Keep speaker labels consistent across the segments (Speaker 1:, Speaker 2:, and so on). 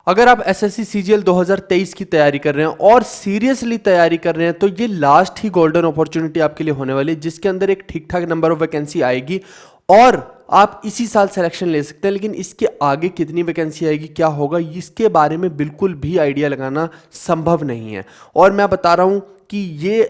Speaker 1: अगर आप SSC CGL 2023 की तैयारी कर रहे हैं और सीरियसली तैयारी कर रहे हैं तो ये लास्ट ही गोल्डन अपॉर्चुनिटी आपके लिए होने वाली है, जिसके अंदर एक ठीक ठाक नंबर ऑफ वैकेंसी आएगी और आप इसी साल सिलेक्शन ले सकते हैं। लेकिन इसके आगे कितनी वैकेंसी आएगी, क्या होगा, इसके बारे में बिल्कुल भी आइडिया लगाना संभव नहीं है। और मैं बता रहा हूं कि ये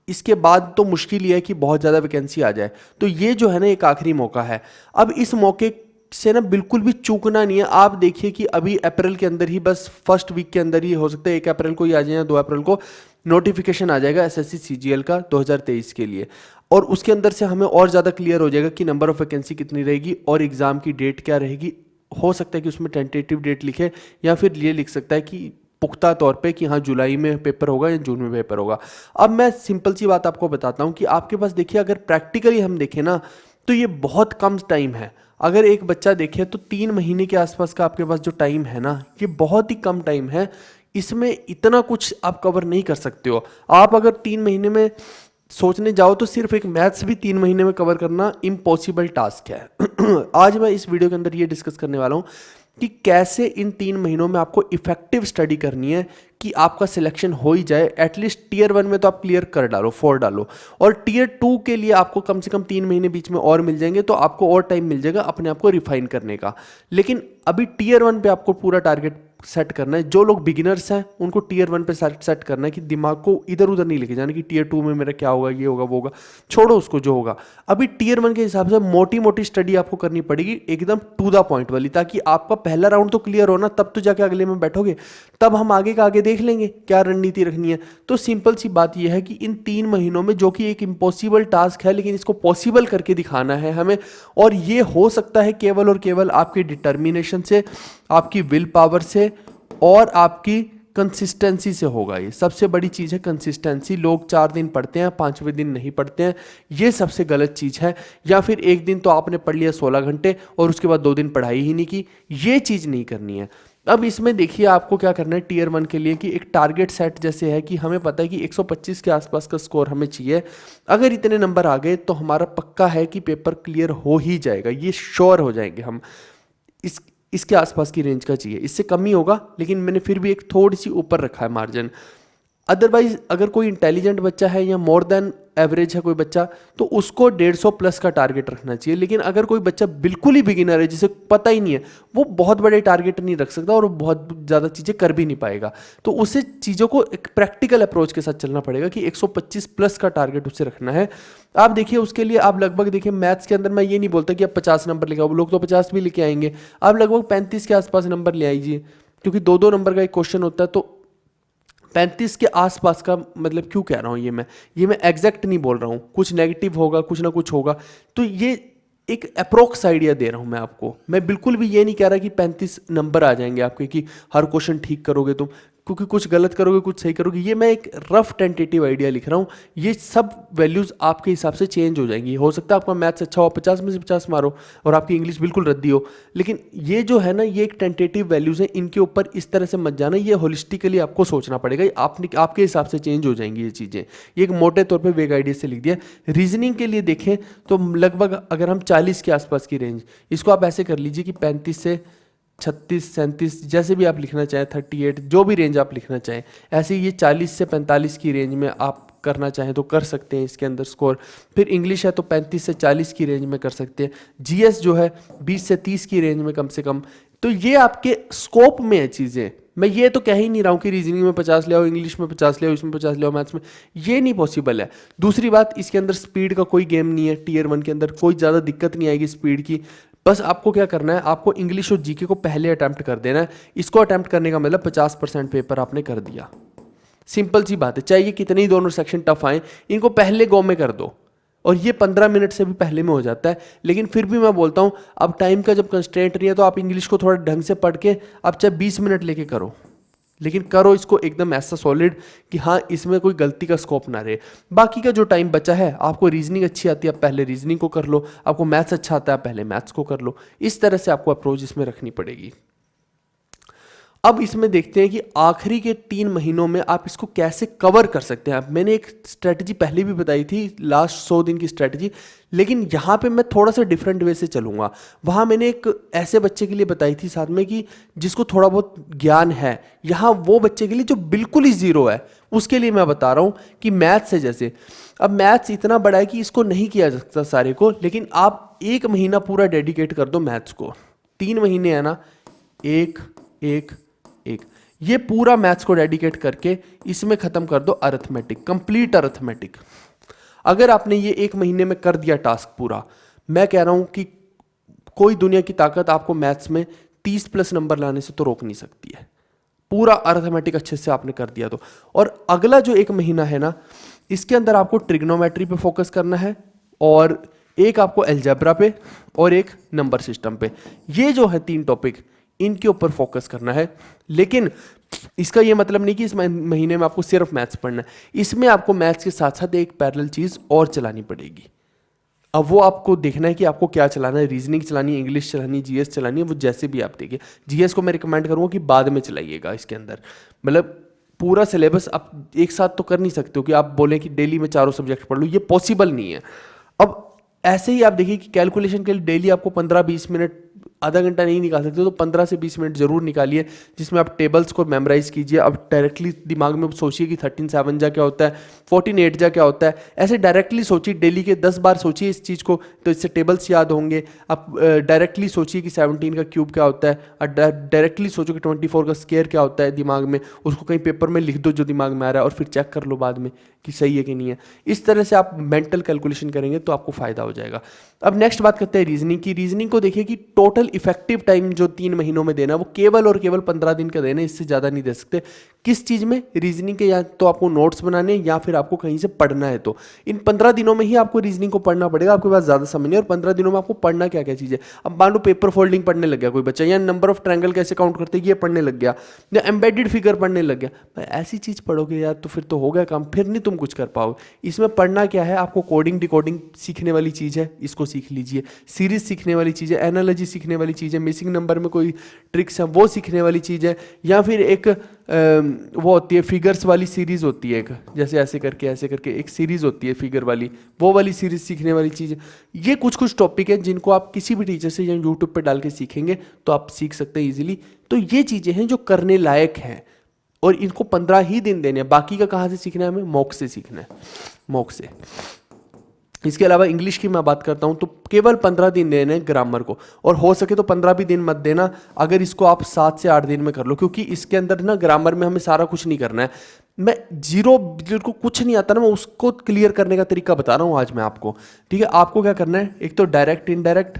Speaker 1: इसके बाद तो मुश्किल ही है कि बहुत ज़्यादा वैकेंसी आ जाए। तो ये जो है ना एक आखिरी मौका है। अब इस मौके से ना बिल्कुल भी चूकना नहीं है। आप देखिए कि अभी अप्रैल के अंदर ही, बस फर्स्ट वीक के अंदर ही हो सकता है 1 अप्रैल को ही आ जाए या 2 अप्रैल को नोटिफिकेशन आ जाएगा एसएससी सीजीएल का 2023 के लिए। और उसके अंदर से हमें और ज़्यादा क्लियर हो जाएगा कि नंबर ऑफ वैकेंसी कितनी रहेगी और एग्ज़ाम की डेट क्या रहेगी। हो सकता है कि उसमें टेंटेटिव डेट लिखे या फिर ये लिख सकता है कि पुख्ता तौर पे कि हाँ जुलाई में पेपर होगा या जून में पेपर होगा। अब मैं सिंपल सी बात आपको बताता हूँ कि आपके पास देखिए, अगर प्रैक्टिकली हम देखें ना तो ये बहुत कम टाइम है। अगर एक बच्चा देखे तो 3 महीने के आसपास का आपके पास जो टाइम है ना, ये बहुत ही कम टाइम है। इसमें इतना कुछ आप कवर नहीं कर सकते हो। आप अगर 3 महीने में सोचने जाओ तो सिर्फ एक मैथ्स भी 3 महीने में कवर करना इम्पॉसिबल टास्क है। आज मैं इस वीडियो के अंदर ये डिस्कस करने वाला हूँ कि कैसे इन 3 महीनों में आपको इफेक्टिव स्टडी करनी है कि आपका सिलेक्शन हो ही जाए। एटलीस्ट टीयर 1 में तो आप क्लियर कर डालो, 4 डालो, और टीयर 2 के लिए आपको कम से कम 3 महीने बीच में और मिल जाएंगे, तो आपको और टाइम मिल जाएगा अपने आप को रिफाइन करने का। लेकिन अभी टीयर 1 पे आपको पूरा टारगेट सेट करना है। जो लोग बिगिनर्स हैं उनको टीयर 1 पे सेट करना है कि दिमाग को इधर उधर नहीं लेके जाना कि टीयर 2 में मेरा क्या होगा, ये होगा, वो होगा, छोड़ो उसको, जो होगा। अभी टीयर 1 के हिसाब से मोटी मोटी स्टडी आपको करनी पड़ेगी, एकदम टू द पॉइंट वाली, ताकि आपका पहला राउंड तो क्लियर हो ना, तब तो जाके अगले में बैठोगे, तब हम आगे का आगे देख लेंगे क्या रणनीति रखनी है। तो सिंपल सी बात यह है कि इन 3 महीनों में, जो कि एक इम्पॉसिबल टास्क है, लेकिन इसको पॉसिबल करके दिखाना है हमें। और ये हो सकता है केवल और केवल आपकी डिटर्मिनेशन से, आपकी विल पावर से और आपकी कंसिस्टेंसी से होगा। ये सबसे बड़ी चीज़ है, कंसिस्टेंसी। लोग 4 दिन पढ़ते हैं, 5वें दिन नहीं पढ़ते हैं, ये सबसे गलत चीज़ है। या फिर एक दिन तो आपने पढ़ लिया 16 घंटे और उसके बाद 2 दिन पढ़ाई ही नहीं की, ये चीज़ नहीं करनी है। अब इसमें देखिए आपको क्या करना है टीयर 1 के लिए, कि एक टारगेट सेट जैसे है कि हमें पता है कि 125 के आसपास का स्कोर हमें चाहिए। अगर इतने नंबर आ गए तो हमारा पक्का है कि पेपर क्लियर हो ही जाएगा, ये श्योर हो जाएंगे हम। इसके आसपास की रेंज का चाहिए, इससे कम ही होगा, लेकिन मैंने फिर भी एक थोड़ी सी ऊपर रखा है मार्जिन। अदरवाइज अगर कोई इंटेलिजेंट बच्चा है या मोर देन एवरेज है कोई बच्चा, तो उसको 150 प्लस का टारगेट रखना चाहिए। लेकिन अगर कोई बच्चा बिल्कुल ही बिगिनर है, जिसे पता ही नहीं है, वो बहुत बड़े टारगेट नहीं रख सकता और बहुत ज़्यादा चीज़ें कर भी नहीं पाएगा। तो उसे चीज़ों को एक प्रैक्टिकल अप्रोच के साथ चलना पड़ेगा कि 125 प्लस का टारगेट उसे रखना है। आप देखिए उसके लिए आप लगभग देखिए मैथ्स के अंदर, मैं ये नहीं बोलता कि आप 50 नंबर लेके आओ, लोग तो 50 भी लेके आएंगे। आप लगभग 35 के आसपास नंबर ले आइए, क्योंकि 2-2 नंबर का एक क्वेश्चन होता है। तो 35 के आसपास का मतलब क्यों कह रहा हूँ, ये मैं एग्जैक्ट नहीं बोल रहा हूँ, कुछ नेगेटिव होगा, कुछ ना कुछ होगा। तो ये एक अप्रोक्स आइडिया दे रहा हूँ मैं आपको। मैं बिल्कुल भी ये नहीं कह रहा कि 35 नंबर आ जाएंगे आपके, कि हर क्वेश्चन ठीक करोगे तुम, क्योंकि कुछ गलत करोगे कुछ सही करोगे। ये मैं एक रफ टेंटेटिव आइडिया लिख रहा हूँ। ये सब वैल्यूज़ आपके हिसाब से चेंज हो जाएंगी। हो सकता है आपका मैथ्स अच्छा हो, 50 में से 50 मारो, और आपकी इंग्लिश बिल्कुल रद्दी हो। लेकिन ये जो है ना, ये एक टेंटेटिव वैल्यूज़ हैं, इनके ऊपर इस तरह से मत जाना। ये होलिस्टिकली आपको सोचना पड़ेगा, आपके हिसाब से चेंज हो जाएंगी ये चीज़ें। ये एक मोटे तौर पर वेग आइडिया से लिख दिया। रीजनिंग के लिए देखें तो लगभग अगर हम 40 के आसपास की रेंज, इसको आप ऐसे कर लीजिए कि 35 से 36, 37, जैसे भी आप लिखना चाहें, 38, जो भी रेंज आप लिखना चाहें, ऐसे ये 40 से 45 की रेंज में आप करना चाहें तो कर सकते हैं इसके अंदर स्कोर। फिर इंग्लिश है तो 35 से 40 की रेंज में कर सकते हैं। जीएस जो है 20 से 30 की रेंज में कम से कम। तो ये आपके स्कोप में है चीज़ें। मैं ये तो कह ही नहीं रहा हूँ कि रीजनिंग में 50 ले आओ, इंग्लिश में 50 ले आओ, इसमें 50 ले आओ, मैथ्स में, ये नहीं पॉसिबल है। दूसरी बात, इसके अंदर स्पीड का कोई गेम नहीं है। टीयर 1 के अंदर कोई ज़्यादा दिक्कत नहीं आएगी स्पीड की। बस आपको क्या करना है, आपको इंग्लिश और जीके को पहले अटैम्प्ट कर देना है। इसको अटैम्प्ट करने का मतलब 50% पेपर आपने कर दिया। सिंपल सी बात है, चाहे ये कितने ही दोनों सेक्शन टफ आए, इनको पहले गो में कर दो, और ये 15 मिनट से भी पहले में हो जाता है। लेकिन फिर भी मैं बोलता हूँ, अब टाइम का जब कंस्ट्रेंट नहीं है तो आप इंग्लिश को थोड़ा ढंग से पढ़ के आप चाहे 20 मिनट लेके करो, लेकिन करो इसको एकदम ऐसा सॉलिड कि हाँ इसमें कोई गलती का स्कोप ना रहे। बाकी का जो टाइम बचा है, आपको रीजनिंग अच्छी आती है, आप पहले रीजनिंग को कर लो, आपको मैथ्स अच्छा आता है, पहले मैथ्स को कर लो। इस तरह से आपको अप्रोच इसमें रखनी पड़ेगी। अब इसमें देखते हैं कि आखिरी के 3 महीनों में आप इसको कैसे कवर कर सकते हैं। मैंने एक स्ट्रेटजी पहले भी बताई थी, लास्ट 100 दिन की स्ट्रेटजी, लेकिन यहाँ पे मैं थोड़ा सा डिफरेंट वे से चलूँगा। वहाँ मैंने एक ऐसे बच्चे के लिए बताई थी साथ में कि जिसको थोड़ा बहुत ज्ञान है। यहाँ वो बच्चे के लिए जो बिल्कुल ही ज़ीरो है, उसके लिए मैं बता रहा हूँ कि मैथ्स है जैसे। अब मैथ्स इतना बड़ा है कि इसको नहीं किया जा सकता सारे को, लेकिन आप 1 महीना पूरा डेडिकेट कर दो मैथ्स को। 3 महीने है ना, एक एक एक, ये पूरा मैथ्स को डेडिकेट करके इसमें खत्म कर दो अरिथमेटिक, कंप्लीट अरिथमेटिक। अगर आपने ये 1 महीने में कर दिया टास्क पूरा, मैं कह रहा हूं कि कोई दुनिया की ताकत आपको मैथ्स में 30+ नंबर लाने से तो रोक नहीं सकती है। पूरा अरिथमेटिक अच्छे से आपने कर दिया तो। और अगला जो 1 महीना है ना, इसके अंदर आपको ट्रिग्नोमेट्री पे फोकस करना है, और एक आपको अलजेब्रा पे, और एक नंबर सिस्टम पे। ये जो है 3 टॉपिक, इनके ऊपर फोकस करना है। लेकिन इसका ये मतलब नहीं कि इस महीने में आपको सिर्फ मैथ्स पढ़ना है। इसमें आपको मैथ्स के साथ साथ एक पैरेलल चीज़ और चलानी पड़ेगी। अब वो आपको देखना है कि आपको क्या चलाना है, रीजनिंग चलानी है, इंग्लिश चलानी है, जीएस चलानी है, वो जैसे भी आप देखिए। जीएस को मैं रिकमेंड करूँगा कि बाद में चलाइएगा इसके अंदर। मतलब पूरा सिलेबस आप एक साथ तो कर नहीं सकते हो कि आप बोलें कि डेली में 4 सब्जेक्ट पढ़ लूँ, ये पॉसिबल नहीं है। अब ऐसे ही आप देखिए कि कैलकुलेशन के लिए डेली आपको 15-20 मिनट, आधा घंटा नहीं निकाल सकते तो 15 से 20 मिनट जरूर निकालिए, जिसमें आप टेबल्स को मेमोराइज कीजिए। अब डायरेक्टली दिमाग में सोचिए कि 13 जा क्या होता है, 14 जा क्या होता है, ऐसे डायरेक्टली सोचिए। डेली के 10 बार सोचिए इस चीज़ को, तो इससे टेबल्स याद होंगे। आप डायरेक्टली सोचिए कि 17 का क्यूब क्या होता है, और डायरेक्टली सोचो कि 24 का स्क्वायर क्या होता है दिमाग में, उसको कहीं पेपर में लिख दो जो दिमाग में आ रहा है, और फिर चेक कर लो बाद में कि सही है कि नहीं है। इस तरह से आप मेंटल कैलकुलेशन करेंगे तो आपको फायदा हो जाएगा। अब नेक्स्ट बात करते हैं रीजनिंग की। रीजनिंग को देखिए कि टोटल इफेक्टिव टाइम जो 3 महीनों में देना है वो केवल और केवल 15 दिन का देना है, इससे ज़्यादा नहीं दे सकते। किस चीज़ में? रीजनिंग के, या तो आपको नोट्स बनाने या फिर आपको कहीं से पढ़ना है। तो इन 15 दिनों में ही आपको रीजनिंग को पढ़ना पड़ेगा, आपके पास ज़्यादा समय नहीं। और 15 दिनों में आपको पढ़ना क्या क्या चीज़ है। अब मान लो पेपर फोल्डिंग पढ़ने लग गया कोई बच्चा, या नंबर ऑफ ट्रायंगल कैसे काउंट करते हैं ये पढ़ने लग गया, या एम्बेडेड फिगर पढ़ने लग गया, भाई ऐसी चीज़ पढ़ोगे यार तो फिर तो हो गया काम, फिर नहीं तुम कुछ कर पाओगे। इसमें पढ़ना क्या है, आपको कोडिंग डिकोडिंग सीखने वाली चीज़ है, इसको सीख लीजिए। सीरीज सीखने वाली चीज़ है, एनालॉजी सीखने वाली चीज़ है, मिसिंग नंबर में कोई ट्रिक्स है वो सीखने वाली चीज़ है, या फिर एक वो होती है फिगर्स वाली सीरीज होती है एक, जैसे ऐसे करके एक सीरीज होती है फिगर वाली, वो वाली सीरीज सीखने वाली चीज़ है। ये कुछ कुछ टॉपिक है जिनको आप किसी भी टीचर से या यूट्यूब पर डाल के सीखेंगे तो आप सीख सकते हैं ईजिली। तो ये चीज़ें हैं जो करने लायक हैं, और इनको 15 ही दिन देने हैं। बाकी का कहाँ से सीखना है? हमें मॉक से सीखना है, मॉक से। इसके अलावा इंग्लिश की मैं बात करता हूँ तो केवल 15 दिन देने हैं ग्रामर को, और हो सके तो 15 भी दिन मत देना। अगर इसको आप 7 से 8 दिन में कर लो, क्योंकि इसके अंदर ना ग्रामर में हमें सारा कुछ नहीं करना है। मैं जिनको कुछ नहीं आता ना, मैं उसको क्लियर करने का तरीका बता रहा हूँ आज मैं आपको। ठीक है, आपको क्या करना है, एक तो डायरेक्ट, इनडायरेक्ट,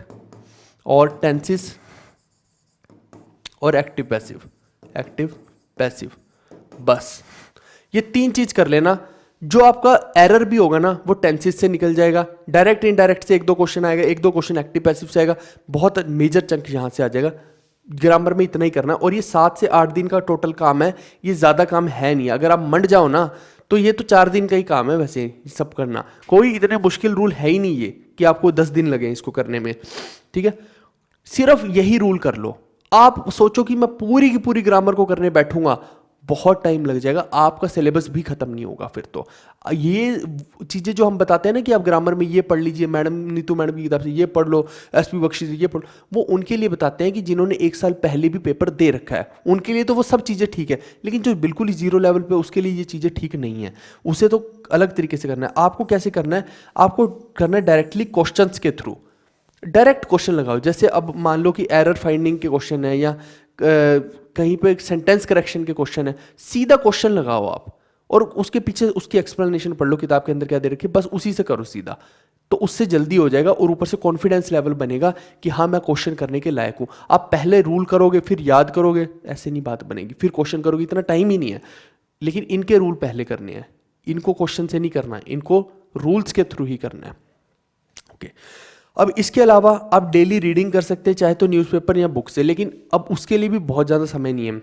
Speaker 1: और टेंसेस, और एक्टिव पैसिव, बस ये 3 चीज कर लेना। जो आपका एरर भी होगा ना वो टेंसेस से निकल जाएगा, डायरेक्ट इनडायरेक्ट से 1-2 क्वेश्चन आएगा, 1-2 क्वेश्चन एक्टिव पैसिव से आएगा, बहुत मेजर चंक यहाँ से आ जाएगा। ग्रामर में इतना ही करना, और ये 7 से 8 दिन का टोटल काम है, ये ज़्यादा काम है नहीं। अगर आप मंड जाओ ना तो ये तो 4 दिन का ही काम है वैसे सब करना, कोई इतने मुश्किल रूल है ही नहीं ये कि आपको 10 दिन लगे इसको करने में। ठीक है, सिर्फ यही रूल कर लो। आप सोचो कि मैं पूरी की पूरी ग्रामर को करने बैठूंगा, बहुत टाइम लग जाएगा, आपका सिलेबस भी खत्म नहीं होगा फिर तो। ये चीज़ें जो हम बताते हैं ना कि आप ग्रामर में ये पढ़ लीजिए, मैडम नीतू मैडम की किताब से ये पढ़ लो, एसपी बख्शी से ये पढ़ लो, वो उनके लिए बताते हैं कि जिन्होंने 1 साल पहले भी पेपर दे रखा है, उनके लिए तो वो सब चीज़ें ठीक है। लेकिन जो बिल्कुल ही जीरो लेवल पे, उसके लिए ये चीज़ें ठीक नहीं है। उसे तो अलग तरीके से करना है। आपको कैसे करना है? आपको करना है डायरेक्टली क्वेश्चंस के थ्रू। डायरेक्ट क्वेश्चन लगाओ। जैसे अब मान लो कि एरर फाइंडिंग के क्वेश्चन है, या कहीं पे सेंटेंस करेक्शन के क्वेश्चन है, सीधा क्वेश्चन लगाओ आप, और उसके पीछे उसकी एक्सप्लेनेशन पढ़ लो किताब के अंदर क्या दे रखी है, बस उसी से करो सीधा। तो उससे जल्दी हो जाएगा, और ऊपर से कॉन्फिडेंस लेवल बनेगा कि हाँ मैं क्वेश्चन करने के लायक हूँ। आप पहले रूल करोगे फिर याद करोगे, ऐसे नहीं बात बनेगी। फिर क्वेश्चन करोगे, इतना टाइम ही नहीं है। लेकिन इनके रूल पहले करने हैं, इनको क्वेश्चन से नहीं करना है, इनको रूल्स के थ्रू ही करना है। ओके, अब इसके अलावा आप डेली रीडिंग कर सकते हैं, चाहे तो न्यूज़पेपर या बुक से, लेकिन अब उसके लिए भी बहुत ज़्यादा समय नहीं है।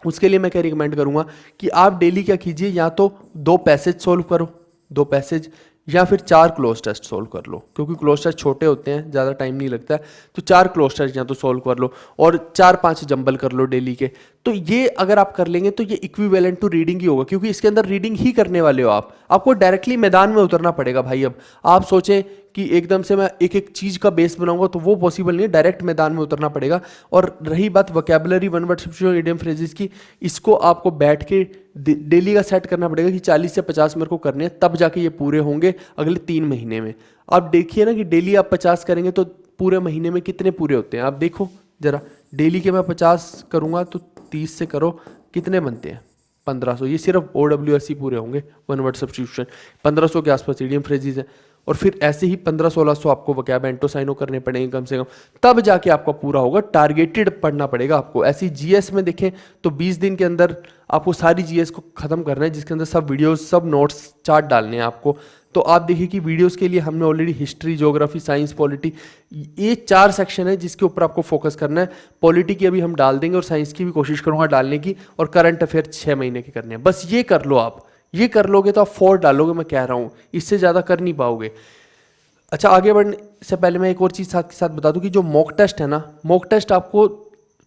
Speaker 1: उसके लिए मैं क्या रिकमेंड करूँगा कि आप डेली क्या कीजिए, या तो 2 पैसेज सोल्व करो, 2 पैसेज, या फिर 4 क्लोज टेस्ट सोल्व कर लो, क्योंकि क्लोज टेस्ट छोटे होते हैं, ज़्यादा टाइम नहीं लगता है। तो 4 क्लोज टेस्ट या तो सोल्व कर लो, और 4-5 जंबल कर लो डेली के। तो ये अगर आप कर लेंगे तो ये इक्विवेलेंट टू रीडिंग ही होगा, क्योंकि इसके अंदर रीडिंग ही करने वाले हो आप। आपको डायरेक्टली मैदान में उतरना पड़ेगा भाई। अब आप सोचें कि एकदम से मैं एक एक चीज़ का बेस बनाऊंगा तो वो पॉसिबल नहीं है, डायरेक्ट मैदान में उतरना पड़ेगा। और रही बात vocabulary, one word substitution, idiom phrases की, इसको आपको बैठ के डेली का सेट करना पड़ेगा कि 40 से 50 मेरे को करने हैं, तब जाके ये पूरे होंगे अगले 3 महीने में। आप देखिए ना कि डेली आप 50 करेंगे तो पूरे महीने में कितने पूरे होते हैं। आप देखो जरा, डेली के मैं 50 करूँगा तो 30 से करो, कितने बनते हैं? 1500। ये सिर्फ OWS ही पूरे होंगे, वन वर्ड सब्स्टिट्यूशन। 1500 के आसपास इडियम फ्रेजेस है, और फिर ऐसे ही 1500-1600 आपको वोकैब एंटोसाइनो करने पड़ेंगे कम से कम, तब जाके आपका पूरा होगा। टारगेटेड पढ़ना पड़ेगा आपको। ऐसी जीएस में देखें तो 20 दिन के अंदर आपको सारी जीएस को खत्म करना है, जिसके अंदर सब वीडियोस, सब नोट्स, चार्ट डालने हैं आपको। तो आप देखिए कि वीडियोस के लिए हमने already history, geography, science, polity, ये 4 सेक्शन है जिसके ऊपर आपको फोकस करना है। पॉलिटी की अभी हम डाल देंगे और साइंस की भी कोशिश करूंगा डालने की, और करंट अफेयर 6 महीने के करने हैं। बस ये कर लो आप, ये कर लोगे तो आप 4 डालोगे, मैं कह रहा हूँ, इससे ज़्यादा कर नहीं पाओगे। अच्छा, आगे बढ़ने से पहले मैं एक और चीज़ साथ के साथ बता दूं कि जो मॉक टेस्ट है ना, मॉक टेस्ट आपको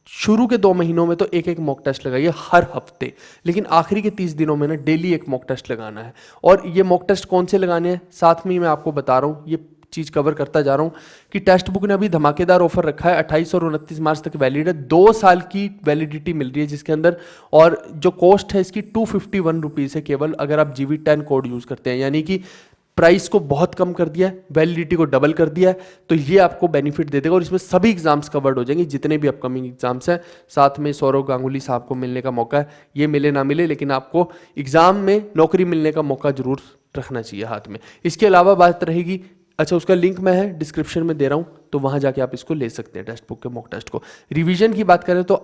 Speaker 1: शुरू के 2 महीनों में तो एक एक मॉक टेस्ट लगाइए हर हफ्ते, लेकिन आखिरी के 30 दिनों में ना डेली एक मॉक टेस्ट लगाना है। और ये मॉक टेस्ट कौन से लगाने हैं साथ में ही मैं आपको बता रहा हूँ, ये चीज़ कवर करता जा रहा हूँ कि टेक्स्ट बुक ने अभी धमाकेदार ऑफर रखा है। 28 और 29 मार्च तक वैलिड है, 2 साल की वैलिडिटी मिल रही है जिसके अंदर, और जो कॉस्ट है इसकी 251 रुपीज़ है केवल, अगर आप GV10 कोड यूज़ करते हैं। यानी कि प्राइस को बहुत कम कर दिया है, वैलिडिटी को डबल कर दिया है, तो ये आपको बेनिफिट दे देगा। और इसमें सभी एग्जाम्स कवर्ड हो जाएंगे, जितने भी अपकमिंग एग्जाम्स हैं। साथ में सौरव गांगुली साहब को मिलने का मौका है, ये मिले ना मिले, लेकिन आपको एग्जाम में नौकरी मिलने का मौका जरूर रखना चाहिए हाथ में। इसके अलावा बात रहेगी, अच्छा उसका लिंक मैं है डिस्क्रिप्शन में दे रहा हूँ, तो वहाँ जाके आप इसको ले सकते हैं टेक्स्ट बुक के मॉक टेस्ट को। रिवीजन की बात करें तो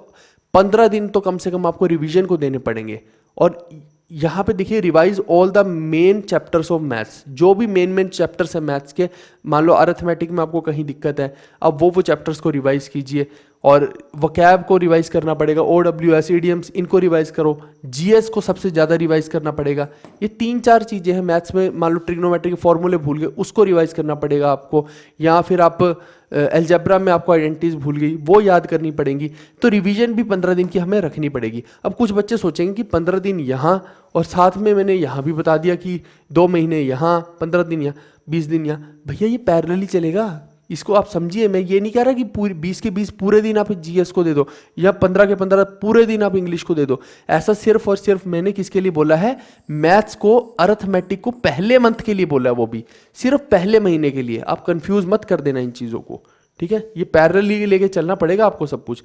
Speaker 1: 15 दिन तो कम से कम आपको रिवीजन को देने पड़ेंगे। और यहाँ पे देखिए, revise all the main chapters of maths, जो भी मेन चैप्टर्स है मैथ्स के। मान लो अरिथमेटिक में आपको कहीं दिक्कत है, अब वो चैप्टर्स को रिवाइज कीजिए, और वोकैब को रिवाइज करना पड़ेगा, OWS, इडियम्स, इनको रिवाइज करो, GS को सबसे ज़्यादा रिवाइज करना पड़ेगा। ये 3-4 चीज़ें हैं मैथ्स में। मान लो ट्रिग्नोमेट्री के फॉर्मूले भूल गए, उसको रिवाइज करना पड़ेगा आपको, या फिर आप अलजेब्रा में आपको आइडेंटिटीज भूल गई, वो याद करनी पड़ेंगी। तो रिवीजन भी 15 दिन की हमें रखनी पड़ेगी। अब कुछ बच्चे सोचेंगे कि 15 दिन यहाँ, और साथ में मैंने यहाँ भी बता दिया कि 2 महीने यहाँ, 15 दिन यहाँ, 20 दिन यहाँ। भैया ये पैरेलली चलेगा, इसको आप समझिए। मैं ये नहीं कह रहा कि पूरी 20 के 20 पूरे दिन आप GS को दे दो, या 15 के 15 पूरे दिन आप इंग्लिश को दे दो। ऐसा सिर्फ और सिर्फ मैंने किसके लिए बोला है? मैथ्स को, अरिथमेटिक को पहले मंथ के लिए बोला है, वो भी सिर्फ पहले महीने के लिए। आप कंफ्यूज मत कर देना इन चीज़ों को, ठीक है? ये पैरेलली लेके चलना पड़ेगा आपको सब कुछ।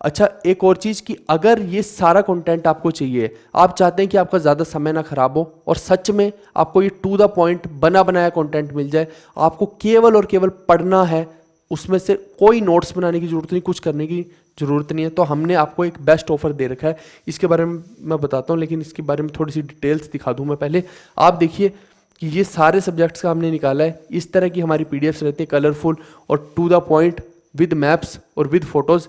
Speaker 1: अच्छा, एक और चीज़ कि अगर ये सारा कंटेंट आपको चाहिए, आप चाहते हैं कि आपका ज़्यादा समय ना खराब हो, और सच में आपको ये टू द पॉइंट बना बनाया कंटेंट मिल जाए, आपको केवल और केवल पढ़ना है, उसमें से कोई नोट्स बनाने की ज़रूरत नहीं, कुछ करने की ज़रूरत नहीं है, तो हमने आपको एक बेस्ट ऑफर दे रखा है। इसके बारे में मैं बताता हूँ, लेकिन इसके बारे में थोड़ी सी डिटेल्स दिखा दूँ मैं पहले। आप देखिए कि ये सारे सब्जेक्ट्स का हमने निकाला है। इस तरह की हमारी PDFs रहती है, कलरफुल और to the point, with maps और विद फोटोज़,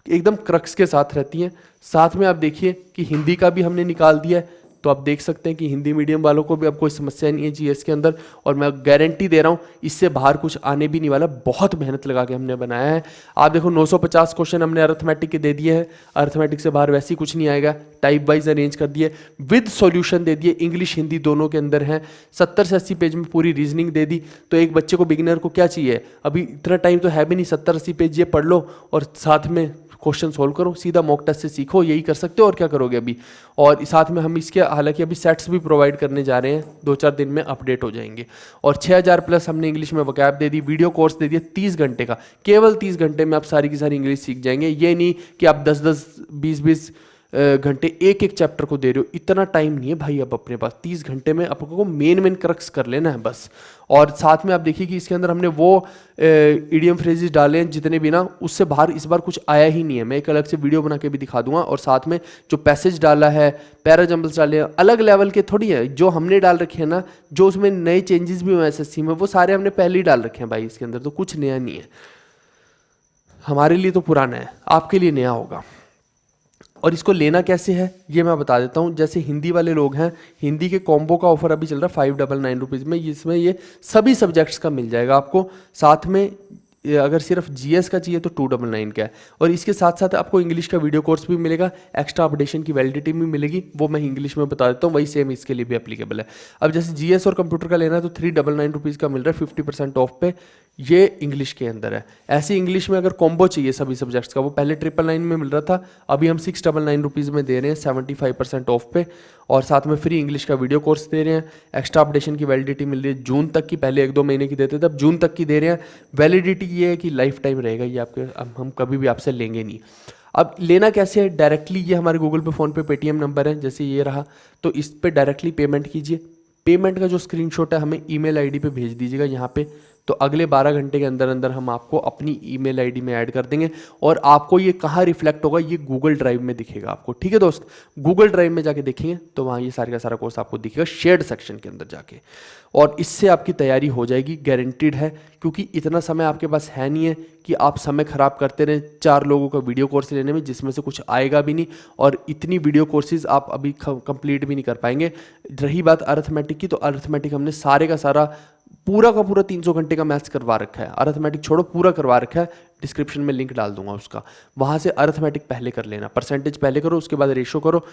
Speaker 1: एकदम क्रक्स के साथ रहती हैं। साथ में आप देखिए कि हिंदी का भी हमने निकाल दिया है, तो आप देख सकते हैं कि हिंदी मीडियम वालों को भी अब कोई समस्या नहीं है GS के अंदर। और मैं गारंटी दे रहा हूँ इससे बाहर कुछ आने भी नहीं वाला, बहुत मेहनत लगा के हमने बनाया है। आप देखो 950 क्वेश्चन हमने अरिथमेटिक के दे दिए हैं, अरिथमेटिक से बाहर वैसे ही कुछ नहीं आएगा, टाइप वाइज अरेंज कर दिए, विद सॉल्यूशन दे दिए, इंग्लिश हिंदी दोनों के अंदर हैं। 70 से 80 पेज में पूरी रीजनिंग दे दी। तो एक बच्चे को, बिगिनर को क्या चाहिए? अभी इतना टाइम तो है भी नहीं, 70-80 पेज ये पढ़ लो और साथ में क्वेश्चन सोल्व करो, सीधा मॉक टेस्ट से सीखो, यही कर सकते हो और क्या करोगे अभी। और साथ में हम इसके, हालांकि अभी सेट्स भी प्रोवाइड करने जा रहे हैं, 2-4 दिन में अपडेट हो जाएंगे। और 6000 प्लस हमने इंग्लिश में वोकैब दे दी, वीडियो कोर्स दे दिया 30 घंटे का, केवल 30 घंटे में आप सारी की सारी इंग्लिश सीख जाएंगे। ये नहीं कि आप 10-10, 20-20 घंटे एक एक चैप्टर को दे रहे हो, इतना टाइम नहीं है भाई अब अपने पास। 30 घंटे में आपको मेन क्रक्स कर लेना है बस। और साथ में आप देखिए कि इसके अंदर हमने वो इडियम फ्रेजेस डाले हैं जितने भी ना, उससे बाहर इस बार कुछ आया ही नहीं है। मैं एक अलग से वीडियो बना के भी दिखा दूंगा। और साथ में जो पैसेज डाला है, पैराजम्बल्स डाले हैं, अलग लेवल के थोड़ी है जो हमने डाल रखे हैं ना, जो उसमें नए चेंजेस भी हुए SSC में, वो सारे हमने पहले ही डाल रखे हैं भाई। इसके अंदर तो कुछ नया नहीं है, हमारे लिए तो पुराना है, आपके लिए नया होगा। और इसको लेना कैसे है ये मैं बता देता हूँ। जैसे हिंदी वाले लोग हैं, हिंदी के कॉम्बो का ऑफर अभी चल रहा है 599 रुपीज़ में, इसमें ये सभी सब्जेक्ट्स का मिल जाएगा आपको। साथ में अगर सिर्फ जीएस का चाहिए तो 299 का है। और इसके साथ साथ आपको इंग्लिश का वीडियो कोर्स भी मिलेगा, एक्स्ट्रा अपडेशन की वैलिडिटी भी मिलेगी, वो मैं इंग्लिश में बता देता हूँ, वही सेम इसके लिए भी एप्लीकेबल है। अब जैसे जीएस और कंप्यूटर का लेना है तो 399 रुपीज़ का मिल रहा है 50% ऑफ पे, ये इंग्लिश के अंदर है। ऐसे इंग्लिश में अगर कॉम्बो चाहिए सभी सब्जेक्ट्स का, वो पहले 999 में मिल रहा था, अभी हम 699 रुपीज़ में दे रहे हैं 75% ऑफ पे, और साथ में फ्री इंग्लिश का वीडियो कोर्स दे रहे हैं। एक्स्ट्रा अपडेशन की वैलिडिटी मिल रही है जून तक की, पहले 1-2 महीने की देते थे, अब जून तक की दे रहे हैं। वैलिडिटी ये है कि लाइफ टाइम रहेगा ये आपके, हम कभी भी आपसे लेंगे नहीं। अब लेना कैसे है, डायरेक्टली ये हमारे गूगल पे, फ़ोन पे, पेटीएम नंबर है, जैसे ये रहा, तो इस पर डायरेक्टली पेमेंट कीजिए। पेमेंट का जो स्क्रीनशॉट है हमें ईमेल आईडी पे भेज दीजिएगा यहाँ पे, तो अगले 12 घंटे के अंदर अंदर हम आपको अपनी ईमेल आईडी में ऐड कर देंगे। और आपको ये कहाँ रिफ्लेक्ट होगा, ये गूगल ड्राइव में दिखेगा आपको, ठीक है दोस्त। गूगल ड्राइव में जाके देखेंगे तो वहाँ ये सारे का सारा कोर्स आपको दिखेगा शेयर्ड सेक्शन के अंदर जाके, और इससे आपकी तैयारी हो जाएगी, गारंटीड है। क्योंकि इतना समय आपके पास है नहीं है कि आप समय ख़राब करते रहें 4 लोगों का वीडियो कोर्स लेने में, जिसमें से कुछ आएगा भी नहीं, और इतनी वीडियो कोर्सेज आप अभी कंप्लीट भी नहीं कर पाएंगे। रही बात अर्थमेटिक की, तो अर्थमेटिक हमने सारे का सारा पूरा का पूरा 300 घंटे का मैथ्स करवा रखा है। अर्थमेटिक छोड़ो, पूरा करवा रखा है, डिस्क्रिप्शन में लिंक डाल दूंगा उसका, वहाँ से अर्थमेटिक पहले कर लेना, परसेंटेज पहले करो, उसके बाद रेशो करो।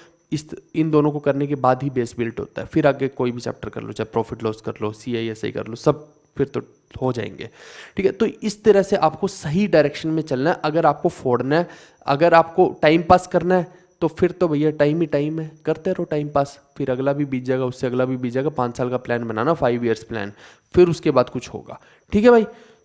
Speaker 1: इन दोनों को करने के बाद ही बेस बिल्ट होता है, फिर आगे कोई भी चैप्टर कर लो, चाहे प्रॉफिट लॉस कर लो, CISI कर लो, सब फिर तो हो जाएंगे, ठीक है। तो इस तरह से आपको सही डायरेक्शन में चलना है। अगर आपको फोड़ना है, अगर आपको टाइम पास करना है, तो फिर तो भैया टाइम ही टाइम है, करते रहो टाइम पास, फिर अगला भी बीत जाएगा, उससे अगला भी बीत जाएगा। 5 साल का प्लान बनाना, 5 ईयर्स प्लान, फिर उसके बाद कुछ होगा, ठीक है भाई।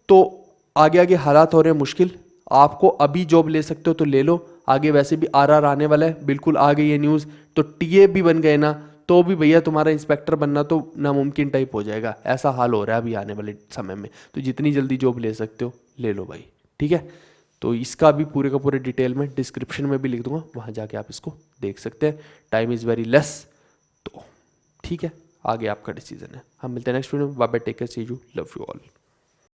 Speaker 1: तो आगे आगे हालात हो रहे हैं मुश्किल, आपको अभी जॉब ले सकते हो तो ले लो, आगे वैसे भी RR आने वाला है, बिल्कुल आ गई है न्यूज़। तो TA भी बन गए ना, तो भी भैया तुम्हारा इंस्पेक्टर बनना तो नामुमकिन टाइप हो जाएगा, ऐसा हाल हो रहा है अभी आने वाले समय में। तो जितनी जल्दी जॉब ले सकते हो ले लो भाई, ठीक है। तो इसका भी पूरे का पूरे डिटेल में डिस्क्रिप्शन में भी लिख दूंगा, वहाँ जाके आप इसको देख सकते हैं। टाइम इज़ वेरी लेस, तो ठीक है, आगे आपका डिसीजन है। हम मिलते हैं नेक्स्ट वीडियो में, bye bye, take care, see you, love you all.